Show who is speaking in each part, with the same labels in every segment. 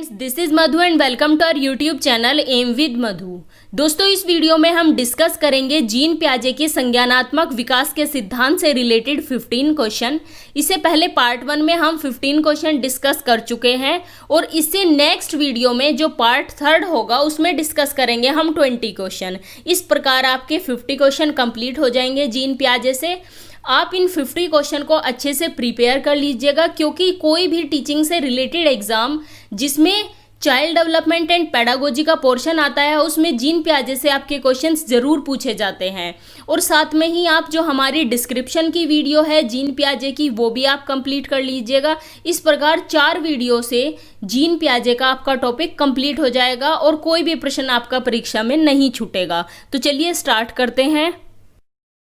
Speaker 1: Guys, this is Madhu and welcome to our YouTube channel M with Madhu. दोस्तों, इस video में हम डिस्कस करेंगे जीन पियाजे के संज्ञानात्मक विकास के सिद्धांत से रिलेटेड 15 क्वेश्चन। इससे पहले पार्ट 1 में हम 15 क्वेश्चन डिस्कस कर चुके हैं और इससे नेक्स्ट वीडियो में जो पार्ट 3 होगा उसमें डिस्कस करेंगे हम 20 क्वेश्चन। इस प्रकार आपके 50 क्वेश्चन कंप्लीट हो जाएंगे जीन पियाजे से। आप इन 50 क्वेश्चन को अच्छे से प्रिपेयर कर लीजिएगा, क्योंकि कोई भी टीचिंग से रिलेटेड एग्जाम जिसमें चाइल्ड डेवलपमेंट एंड पेडागोजी का पोर्शन आता है उसमें जीन पियाजे से आपके क्वेश्चंस जरूर पूछे जाते हैं। और साथ में ही आप जो हमारी डिस्क्रिप्शन की वीडियो है जीन पियाजे की वो भी आप कंप्लीट कर लीजिएगा। इस प्रकार 4 वीडियो से जीन पियाजे का आपका टॉपिक कंप्लीट हो जाएगा और कोई भी प्रश्न आपका परीक्षा में नहीं छूटेगा। तो चलिए स्टार्ट करते हैं।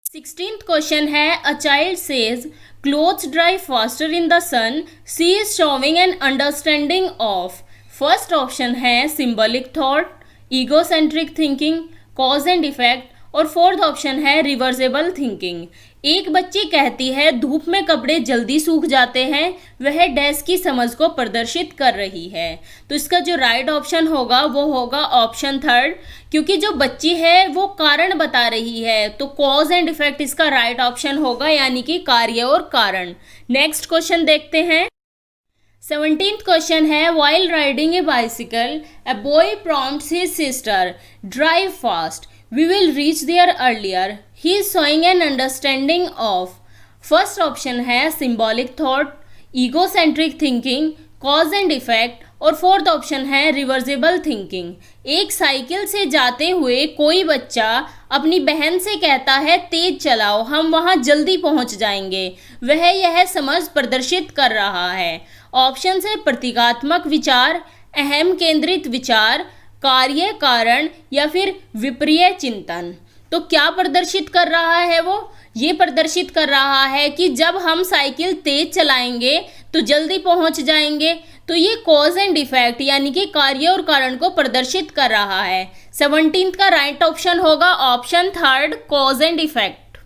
Speaker 1: 16th क्वेश्चन है, a child says clothes dry faster in the sun, she is showing an understanding of. First option है symbolic thought, egocentric thinking, cause and effect, और फोर्थ ऑप्शन है रिवर्सेबल थिंकिंग। एक बच्ची कहती है धूप में कपड़े जल्दी सूख जाते हैं, वह डैश की समझ को प्रदर्शित कर रही है। तो इसका जो राइट ऑप्शन होगा वो होगा ऑप्शन 3, क्योंकि जो बच्ची है वो कारण बता रही है, तो कॉज एंड इफेक्ट इसका राइट ऑप्शन होगा, यानी कि कार्य और कारण। नेक्स्ट क्वेश्चन देखते हैं। 17th क्वेश्चन है, while riding A bicycle a boy prompts his sister drive fast, we will reach there earlier, he is showing an understanding of। First option है symbolic thought, egocentric thinking, cause and effect, और fourth option है reversible thinking. एक cycle से जाते हुए कोई बच्चा अपनी बहन से कहता है तेज चलाओ, हम वहां जल्दी पहुंच जाएंगे, वह यह समझ प्रदर्शित कर रहा है। ऑप्शन है प्रतीकात्मक विचार, अहम केंद्रित विचार, कार्य कारण, या फिर विपर्य चिंतन। तो क्या प्रदर्शित कर रहा है वो? ये प्रदर्शित कर रहा है कि जब हम साइकिल तेज चलाएंगे तो जल्दी पहुंच जाएंगे। तो ये कॉज एंड इफेक्ट यानी कि कार्य और कारण को प्रदर्शित कर रहा है। 17th का राइट ऑप्शन होगा option 3, cause and effect.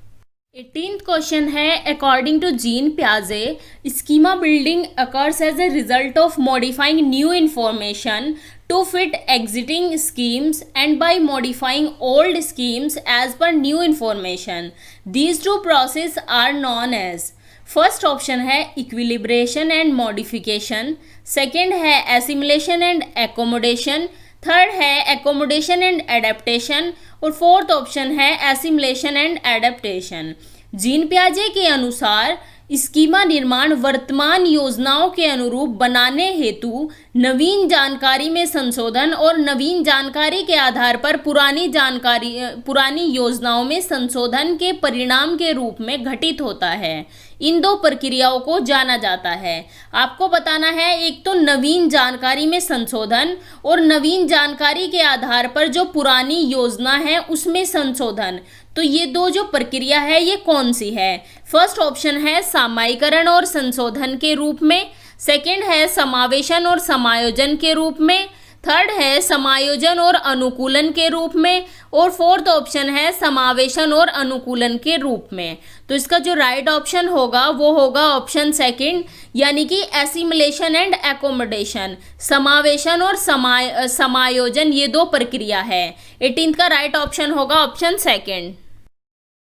Speaker 1: 18th question है, अकॉर्डिंग टू जीन पियाजे schema building occurs as a result of modifying new information to fit existing schemes and by modifying old schemes as per new information. These two processes are known as। First option है equilibration and modification, second है assimilation and accommodation, third है accommodation and adaptation, और fourth option है assimilation and adaptation. Gene पियाजे के अनुसार schema निर्माण वर्तमान योजनाओं के अनुरूप बनाने हेतु नवीन जानकारी में संशोधन और नवीन जानकारी के आधार पर पुरानी योजनाओं में संशोधन के परिणाम के रूप में घटित होता है। इन दो प्रक्रियाओं को जाना जाता है। आपको बताना है, एक तो नवीन जानकारी में संशोधन और नवीन जानकारी के आधार पर जो पुरानी योजना है उसमें संशोधन। तो ये दो जो प्रक्रिया है ये कौन सी है? फर्स्ट ऑप्शन है सामायिकरण और संशोधन के रूप में, सेकंड है समावेशन और समायोजन के रूप में, थर्ड है समायोजन और अनुकूलन के रूप में, और फोर्थ ऑप्शन है समावेशन और अनुकूलन के रूप में। तो इसका जो राइट ऑप्शन होगा वो होगा ऑप्शन 2, यानी कि एसिमुलेशन एंड एकोमोडेशन। समावेशन और समायोजन ये दो प्रक्रिया है। 18th का राइट ऑप्शन होगा ऑप्शन 2।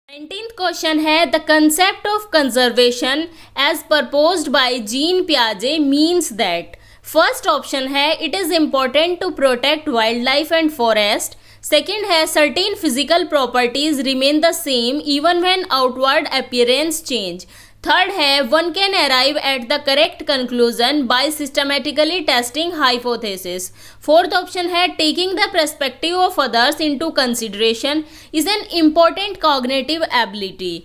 Speaker 1: 19th क्वेश्चन है, the concept of conservation as proposed by Jean पियाजे मीन्स दैट। फर्स्ट ऑप्शन है it is important to protect wild life and forest, second है certain physical properties remain the same even when outward appearance change, third है one can arrive at the correct conclusion by systematically testing hypothesis, fourth option है taking the perspective of others into consideration is an important cognitive ability.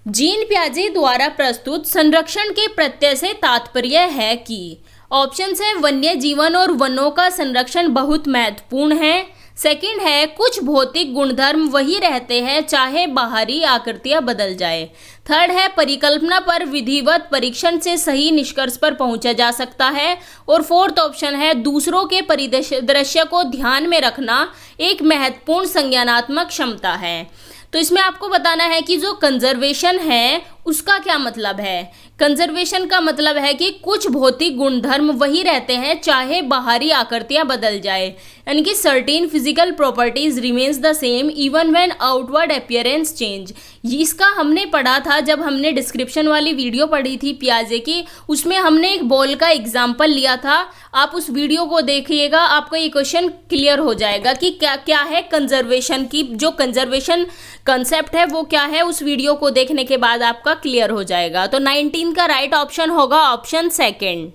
Speaker 1: Jean पियाजे द्वारा प्रस्तुत संरक्षण के प्रत्यय से तात्पर्य है कि ऑप्शन है वन्य जीवन और वनों का संरक्षण बहुत महत्वपूर्ण है, सेकंड है कुछ भौतिक गुणधर्म वही रहते हैं चाहे बाहरी आकृतियां बदल जाए, थर्ड है परिकल्पना पर विधिवत परीक्षण से सही निष्कर्ष पर पहुंचा जा सकता है, और फोर्थ ऑप्शन है दूसरों के परिदृश्य को ध्यान में रखना एक महत्वपूर्ण संज्ञानात्मक क्षमता है। तो इसमें आपको बताना है कि जो कंजर्वेशन है उसका क्या मतलब है? कंजर्वेशन का मतलब है कि कुछ भौतिक गुणधर्म वही रहते हैं चाहे बाहरी आकृतियां बदल जाए, यानी कि certain physical properties remains the same even when outward appearance change. इसका हमने पढ़ा था जब हमने डिस्क्रिप्शन वाली वीडियो पढ़ी थी पियाजे की, उसमें हमने एक बॉल का एग्जाम्पल लिया था। आप उस वीडियो को देखिएगा, आपको ये क्वेश्चन क्लियर हो जाएगा कि क्या क्या है कंजर्वेशन की, जो कंजर्वेशन कंसेप्ट है वो क्या है। उस वीडियो को देखने के बाद आपका क्लियर हो जाएगा। तो 19 का राइट ऑप्शन होगा ऑप्शन सेकेंड।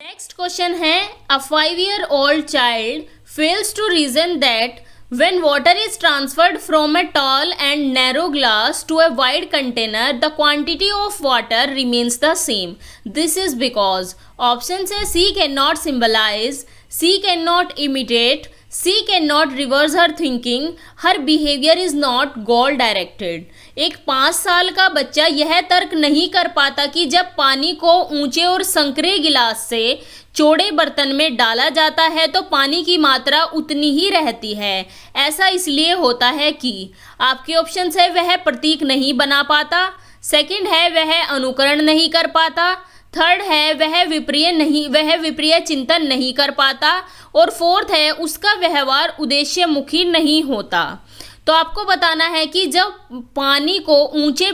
Speaker 1: नेक्स्ट क्वेश्चन है, a 5-year-old child fails to reason that when water is transferred from a tall and narrow glass to a wide container, the quantity of water remains the same. This is because options है C cannot symbolize, C cannot imitate, C cannot reverse her thinking, her behavior is not goal directed. एक 5 साल का बच्चा यह तर्क नहीं कर पाता कि जब पानी को ऊंचे और संकरे गिलास से चौड़े बर्तन में डाला जाता है तो पानी की मात्रा उतनी ही रहती है। ऐसा इसलिए होता है कि आपके ऑप्शंस है वह प्रतीक नहीं बना पाता, सेकंड है वह अनुकरण नहीं कर पाता, थर्ड है वह विप्रिय चिंतन नहीं कर पाता, और फोर्थ है उसका व्यवहार उद्देश्यमुखी नहीं होता। तो आपको बताना है कि जब पानी को ऊंचे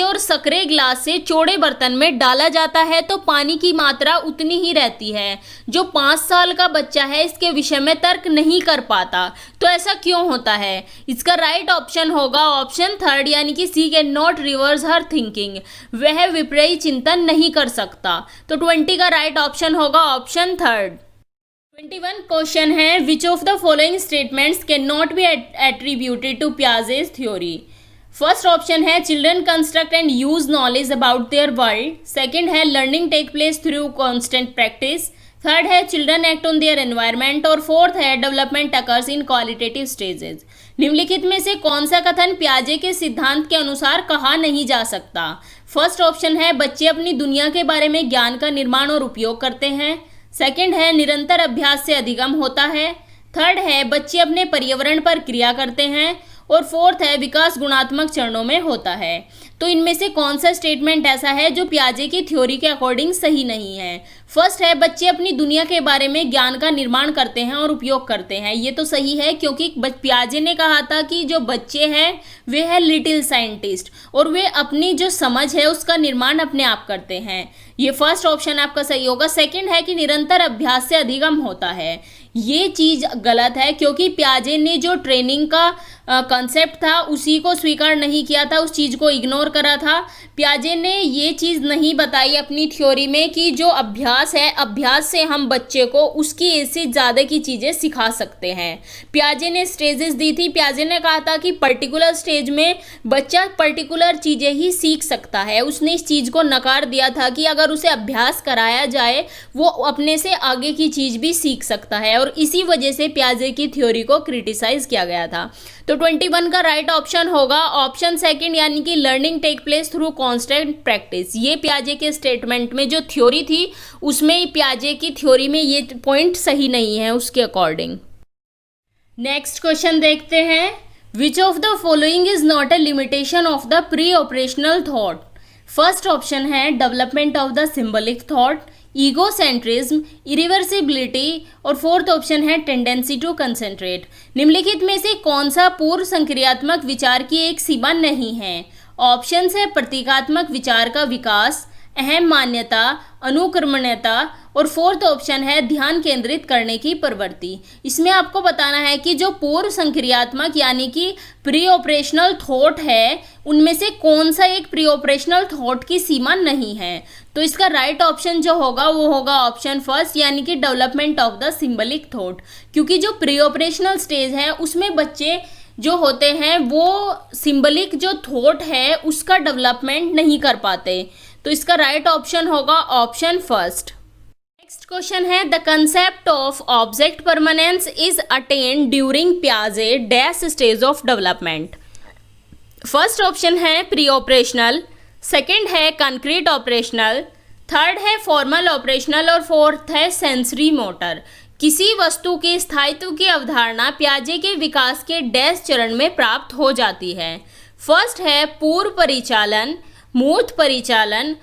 Speaker 1: और संकरे ग्लास से चौड़े बर्तन में डाला जाता है तो पानी की मात्रा उतनी ही रहती है। जो 5 साल का बच्चा है इसके विषय में तर्क नहीं कर पाता, तो ऐसा क्यों होता है? इसका राइट ऑप्शन होगा ऑप्शन थर्ड, यानी कि she can not reverse her thinking, वह विपरीत चिंतन नहीं कर सकता। तो 20 का राइट ऑप्शन होगा ऑप्शन थर्ड। 21 क्वेश्चन है, which of the following statements can not be attributed to Piaget's theory? First option है children construct and use knowledge about their world, second है learning take place through constant practice, third है children act on their environment, और fourth है development occurs in qualitative stages. निम्नलिखित में से कौन सा कथन पियाजे के सिद्धांत के अनुसार कहा नहीं जा सकता? फर्स्ट ऑप्शन है बच्चे अपनी दुनिया के बारे में ज्ञान का निर्माण और उपयोग करते हैं, सेकंड है निरंतर अभ्यास से अधिगम होता है, थर्ड है बच्चे अपने पर्यावरण पर क्रिया करते हैं, और फोर्थ है विकास गुणात्मक चरणों में होता है। तो इनमें से कौन सा स्टेटमेंट ऐसा है जो पियाजे की थ्योरी के अकॉर्डिंग सही नहीं है? फर्स्ट है बच्चे अपनी दुनिया के बारे में ज्ञान का निर्माण करते हैं और उपयोग करते हैं। ये तो सही है क्योंकि पियाजे ने कहा था कि जो बच्चे हैं वे है लिटिल साइंटिस्ट और वे अपनी जो समझ है उसका निर्माण अपने आप करते हैं। ये फर्स्ट ऑप्शन आपका सही होगा। सेकंड है कि निरंतर अभ्यास से अधिगम होता है, ये चीज़ गलत है क्योंकि पियाजे ने जो ट्रेनिंग का कंसेप्ट था उसी को स्वीकार नहीं किया था, उस चीज़ को इग्नोर करा था। पियाजे ने ये चीज़ नहीं बताई अपनी थ्योरी में कि जो अभ्यास है, अभ्यास से हम बच्चे को उसकी एज से ज़्यादा की चीज़ें सिखा सकते हैं। पियाजे ने स्टेजेस दी थी। पियाजे ने कहा था कि पर्टिकुलर स्टेज में बच्चा पर्टिकुलर चीज़ें ही सीख सकता है। उसने इस चीज़ को नकार दिया था कि अगर उसे अभ्यास कराया जाए वो अपने से आगे की चीज़ भी सीख सकता है, और इसी वजह से पियाजे की थ्योरी को क्रिटिसाइज किया गया था। तो 21 का राइट ऑप्शन होगा ऑप्शन सेकंड, यानी कि learning take place through constant practice. ये पियाजे के स्टेटमेंट में जो थ्योरी थी उसमें पियाजे की थ्योरी में ये पॉइंट सही नहीं है उसके अकॉर्डिंग। नेक्स्ट क्वेश्चन देखते हैं, which of the following is not a limitation of the pre operational thought? First option है development of the symbolic thought, egocentrism, irreversibility, और फोर्थ ऑप्शन है टेंडेंसी टू कंसेंट्रेट। निम्नलिखित में से कौन सा पूर्व संक्रियात्मक विचार की एक सीमा नहीं है? ऑप्शंस है प्रतीकात्मक विचार का विकास, अहम मान्यता, अनुक्रमण्यता, और फोर्थ ऑप्शन है ध्यान केंद्रित करने की प्रवृत्ति। इसमें आपको बताना है कि जो पूर्व संक्रियात्मक यानी कि प्री ऑपरेशनल थॉट है उनमें से कौन सा एक प्री ऑपरेशनल थॉट की सीमा नहीं है। तो इसका राइट ऑप्शन जो होगा वो होगा ऑप्शन फर्स्ट, यानी कि development of the symbolic thought, क्योंकि जो प्री ऑपरेशनल स्टेज है उसमें बच्चे जो होते हैं वो सिंबलिक जो थॉट है उसका डेवलपमेंट नहीं कर पाते। तो इसका राइट ऑप्शन होगा ऑप्शन फर्स्ट। नेक्स्ट क्वेश्चन है, the concept of object permanence is attained during पियाजे dash stage of development. First option है प्री ऑपरेशनल, सेकेंड है कंक्रीट ऑपरेशनल, थर्ड है फॉर्मल ऑपरेशनल, और फोर्थ है सेंसरी मोटर। किसी वस्तु के स्थायित्व की अवधारणा पियाजे के विकास के डैश चरण में प्राप्त हो जाती है। फर्स्ट है पूर्व परिचालन, मूर्त परिचालन,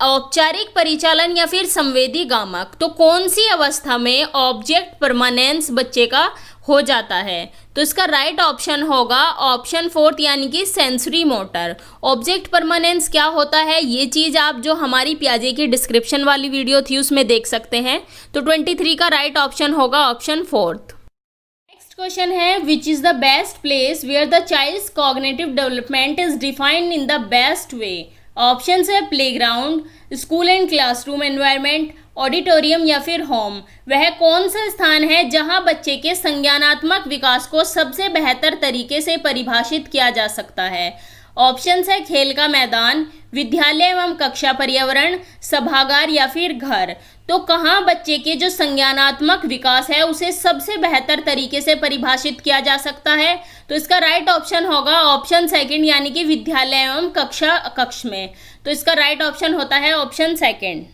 Speaker 1: औपचारिक परिचालन या फिर संवेदी गामक। तो कौन सी अवस्था में ऑब्जेक्ट परमानेंस बच्चे का हो जाता है? तो इसका राइट ऑप्शन होगा ऑप्शन फोर्थ यानी कि सेंसरी मोटर। ऑब्जेक्ट परमानेंस क्या होता है ये चीज़ आप जो हमारी पियाजे की डिस्क्रिप्शन वाली वीडियो थी उसमें देख सकते हैं। तो 23 का राइट ऑप्शन होगा ऑप्शन फोर्थ। नेक्स्ट क्वेश्चन है which is the best place where the child's cognitive development is defined in the best way? Option है playground, school and classroom environment, auditorium या फिर होम। वह कौन सा स्थान है जहां बच्चे के संज्ञानात्मक विकास को सबसे बेहतर तरीके से परिभाषित किया जा सकता है? ऑप्शन है खेल का मैदान, विद्यालय एवं कक्षा पर्यावरण, सभागार या फिर घर। तो कहाँ बच्चे के जो संज्ञानात्मक विकास है उसे सबसे बेहतर तरीके से परिभाषित किया जा सकता है? तो इसका राइट ऑप्शन होगा ऑप्शन सेकंड यानी कि विद्यालय एवं कक्ष में। तो इसका राइट ऑप्शन होता है ऑप्शन सेकंड।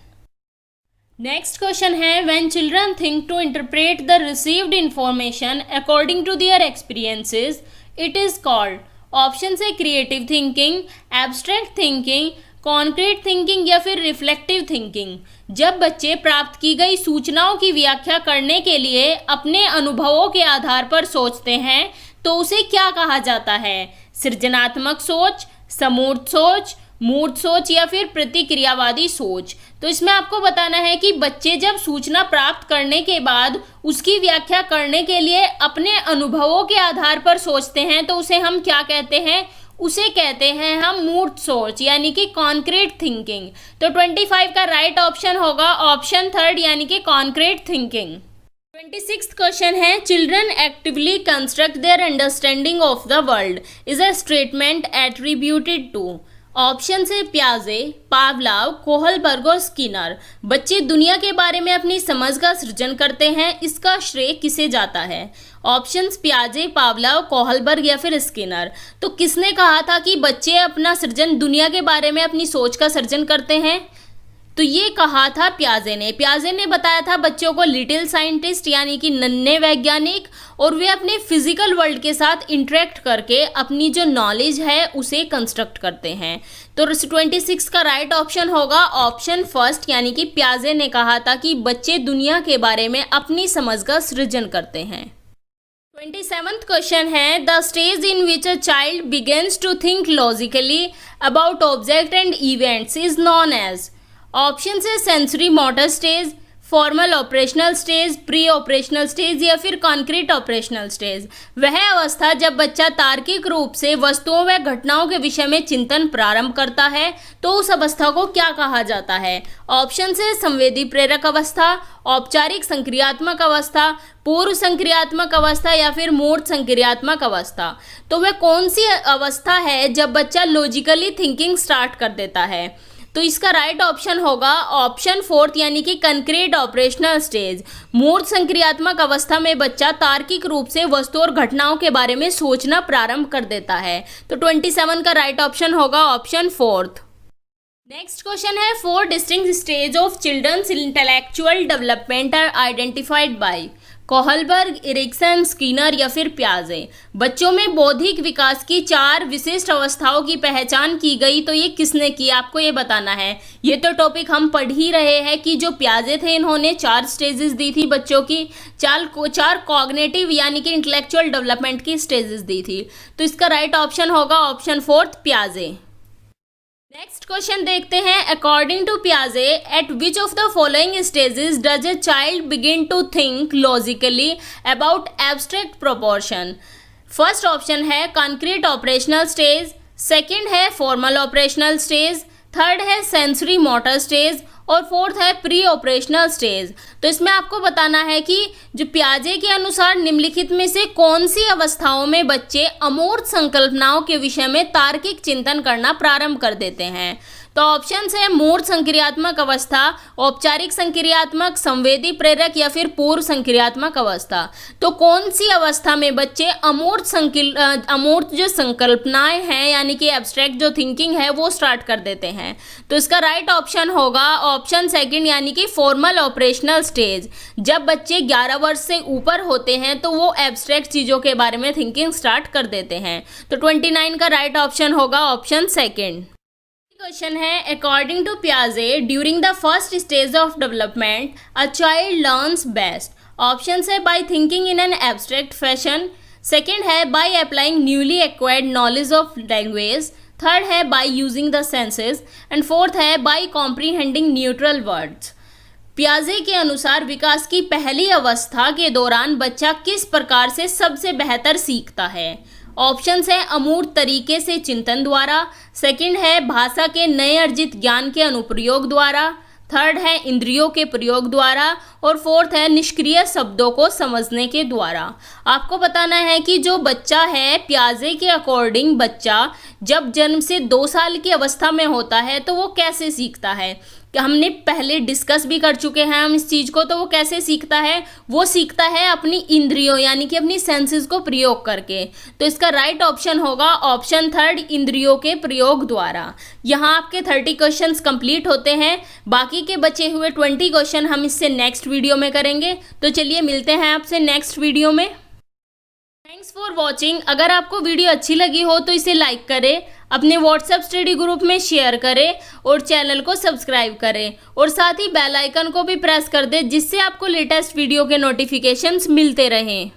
Speaker 1: नेक्स्ट क्वेश्चन है when children think to interpret the received information according to their experiences it is called. Option है creative thinking, abstract thinking, concrete thinking या फिर रिफ्लेक्टिव थिंकिंग। जब बच्चे प्राप्त की गई सूचनाओं की व्याख्या करने के लिए अपने अनुभवों के आधार पर सोचते हैं तो उसे क्या कहा जाता है? सृजनात्मक सोच, समूर्त सोच, मूर्त सोच या फिर प्रतिक्रियावादी सोच। तो इसमें आपको बताना है कि बच्चे जब सूचना प्राप्त करने के बाद उसकी व्याख्या करने के लिए अपने अनुभवों के आधार पर सोचते हैं तो उसे हम क्या कहते हैं? उसे कहते हैं हम मूर्त सोच यानी कि कॉन्क्रीट थिंकिंग। तो 25 का राइट ऑप्शन होगा ऑप्शन थर्ड यानी कि कॉन्क्रीट थिंकिंग। 26th क्वेश्चन है children actively construct their understanding of the world is a statement attributed to. Option से प्याजे, पावलाव, कोहलबर्ग और स्किनर। बच्चे दुनिया के बारे में अपनी समझ का सृजन करते हैं, इसका श्रेय किसे जाता है? ऑप्शंस प्याजे, पावलाव, कोहलबर्ग या फिर स्किनर। तो किसने कहा था कि बच्चे अपना सृजन दुनिया के बारे में अपनी सोच का सृजन करते हैं? तो ये कहा था प्याजे ने। प्याजे ने बताया था बच्चों को लिटिल साइंटिस्ट यानी कि नन्हे वैज्ञानिक, और वे अपने फिजिकल वर्ल्ड के साथ इंटरेक्ट करके अपनी जो नॉलेज है उसे कंस्ट्रक्ट करते हैं। तो 26 का राइट ऑप्शन होगा ऑप्शन फर्स्ट यानी कि प्याजे ने कहा था कि बच्चे दुनिया के बारे में अपनी समझ का सृजन करते हैं। 27th क्वेश्चन है the stage in which a child begins to think logically about object and events is known as. Option है sensory motor stage, formal operational stage, pre operational stage या फिर कॉन्क्रीट ऑपरेशनल स्टेज। वह अवस्था जब बच्चा तार्किक रूप से वस्तुओं व घटनाओं के विषय में चिंतन प्रारंभ करता है तो उस अवस्था को क्या कहा जाता है? ऑप्शन है संवेदी प्रेरक अवस्था, औपचारिक संक्रियात्मक अवस्था, पूर्व संक्रियात्मक अवस्था या फिर मूर्त संक्रियात्मक अवस्था। तो वह कौन सी अवस्था है जब बच्चा लॉजिकली थिंकिंग स्टार्ट कर देता है? तो इसका राइट ऑप्शन होगा ऑप्शन फोर्थ यानी कि कंक्रीट ऑपरेशनल स्टेज। मूर्त संक्रियात्मक अवस्था में बच्चा तार्किक रूप से वस्तु और घटनाओं के बारे में सोचना प्रारंभ कर देता है। तो 27 का राइट ऑप्शन होगा ऑप्शन फोर्थ। नेक्स्ट क्वेश्चन है 4 distinct stage of children's intellectual development are identified by. Kohlberg, Erikson, Skinner या फिर प्याजे। बच्चों में बौद्धिक विकास की 4 विशिष्ट अवस्थाओं की पहचान की गई, तो ये किसने की आपको ये बताना है। ये तो टॉपिक हम पढ़ ही रहे हैं कि जो प्याजे थे इन्होंने 4 स्टेजेस दी थी बच्चों की, 4 कॉग्निटिव यानी कि इंटेलेक्चुअल डेवलपमेंट की स्टेजेस दी थी। तो इसका राइट ऑप्शन होगा ऑप्शन फोर्थ प्याजे। नेक्स्ट क्वेश्चन देखते हैं अकॉर्डिंग टू प्याजे at which of the following stages does a child begin to think logically about abstract proportion. First option है कॉन्क्रीट ऑपरेशनल स्टेज, सेकंड है फॉर्मल ऑपरेशनल स्टेज, थर्ड है sensory motor stage और fourth है pre operational stage. तो इसमें आपको बताना है कि जो प्याजे के अनुसार निम्नलिखित में से कौन सी अवस्थाओं में बच्चे अमूर्त संकल्पनाओं के विषय में तार्किक चिंतन करना प्रारंभ कर देते हैं। तो ऑप्शन है मूर्त संक्रियात्मक अवस्था, औपचारिक संक्रियात्मक, संवेदी प्रेरक या फिर पूर्व संक्रियात्मक अवस्था। तो कौन सी अवस्था में बच्चे अमूर्त जो संकल्पनाएं हैं यानी कि एब्स्ट्रैक्ट जो थिंकिंग है वो स्टार्ट कर देते हैं। तो इसका राइट ऑप्शन होगा ऑप्शन सेकंड यानी कि फॉर्मल ऑपरेशनल स्टेज। जब बच्चे 11 वर्ष से ऊपर होते हैं तो वो एब्स्ट्रैक्ट चीज़ों के बारे में थिंकिंग स्टार्ट कर देते हैं। तो 29 का राइट ऑप्शन होगा ऑप्शन सेकंड। क्वेश्चन है अकॉर्डिंग टू पियाजे during the first stage of development a child learns best. Option है by thinking in an abstract fashion, second है by applying newly acquired knowledge of language, third है by using the senses and fourth है by comprehending neutral words. पियाजे के अनुसार विकास की पहली अवस्था के दौरान बच्चा किस प्रकार से सबसे बेहतर सीखता है। ऑप्शन है अमूर्त तरीके से चिंतन द्वारा, सेकंड है भाषा के नए अर्जित ज्ञान के अनुप्रयोग द्वारा, थर्ड है इंद्रियों के प्रयोग द्वारा और फोर्थ है निष्क्रिय शब्दों को समझने के द्वारा। आपको बताना है कि जो बच्चा है पियाजे के अकॉर्डिंग बच्चा जब जन्म से 2 साल की अवस्था में होता है तो वो कैसे सीखता है, कि हमने पहले डिस्कस भी कर चुके हैं हम इस चीज़ को। तो वो कैसे सीखता है, वो सीखता है अपनी इंद्रियों यानी कि अपनी सेंसेस को प्रयोग करके। तो इसका राइट ऑप्शन होगा ऑप्शन थर्ड इंद्रियों के प्रयोग द्वारा। यहाँ आपके 30 क्वेश्चंस कंप्लीट होते हैं, बाकी के बचे हुए 20 क्वेश्चन हम इससे नेक्स्ट वीडियो में करेंगे। तो चलिए मिलते हैं आपसे नेक्स्ट वीडियो में। Thanks for watching. अगर आपको वीडियो अच्छी लगी हो तो इसे लाइक करें, अपने व्हाट्सएप स्टडी ग्रुप में शेयर करें और चैनल को सब्सक्राइब करें और साथ ही बेल आइकन को भी प्रेस कर दें जिससे आपको लेटेस्ट वीडियो के नोटिफिकेशंस मिलते रहें।